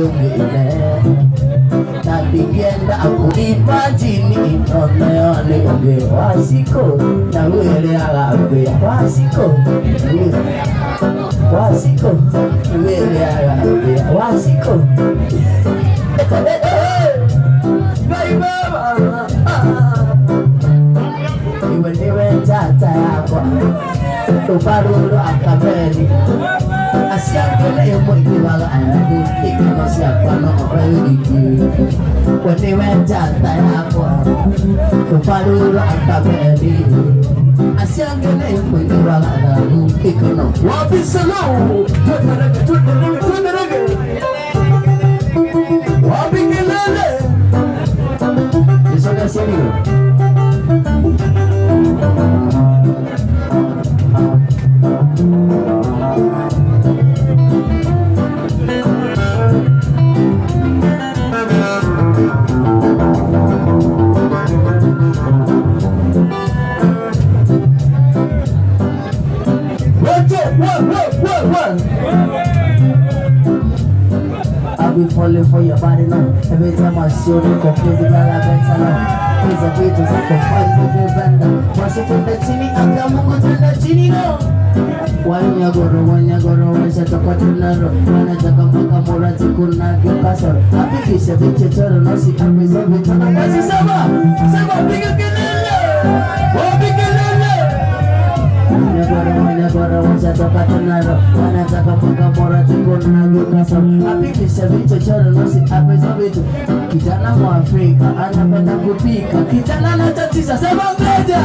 mwingine. Na nikienda kuimagine itoneone unge wasiko na wele agape wasiko wele agape wasiko iwe niwe tata yako tuparuro akabeli asiangele mwingi wala anadiki masiapano oreliki weniwe tata yako tuparuro akabeli asiangele mwingi wala anadiki no wapi salo tuendelege wapi kelele isonga serio I'll be falling for your body now. Every time I show you go physical events now. Please a bit to fight with the bender. Once you put the chini, I'm going to the chini no. When you go, when shut up at another. When I talk about Kamura to Kuna, you castle. I think it's a bit to turn and see I'm resolving to the Messi Sama, big again. Oh, big again. Nyagoro wachatoka tunaro wanataka paka mora tuko na gukasa apikisha vicho choro nosi apesa vitu kijana wa Afrika anapenda kupika kijana anatatiza sema ngoja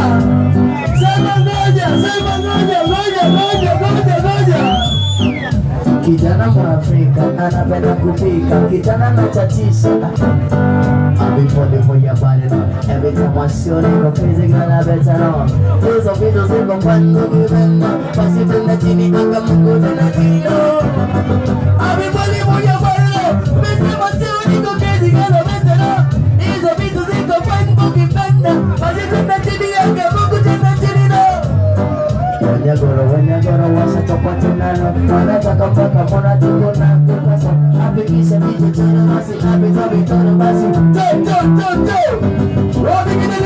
kijana wa Afrika anapenda kupika kijana anatatiza I'll be falling for your body now. Every time I show you go crazy, girl, I better know. Those are videos they go find no given now. Pass it in the genie, I got my good in the genie. I'll be falling for your body now. Every time I show you go crazy, girl, I better know. These are videos they go find no given now. Pass it in the genie, I got my good in the genie. When you go, wash it up at another. Wanataka mpaka mora tuko na kukasa. Apikisha vicho choro nasi, apita vitoro basi. Robbing in the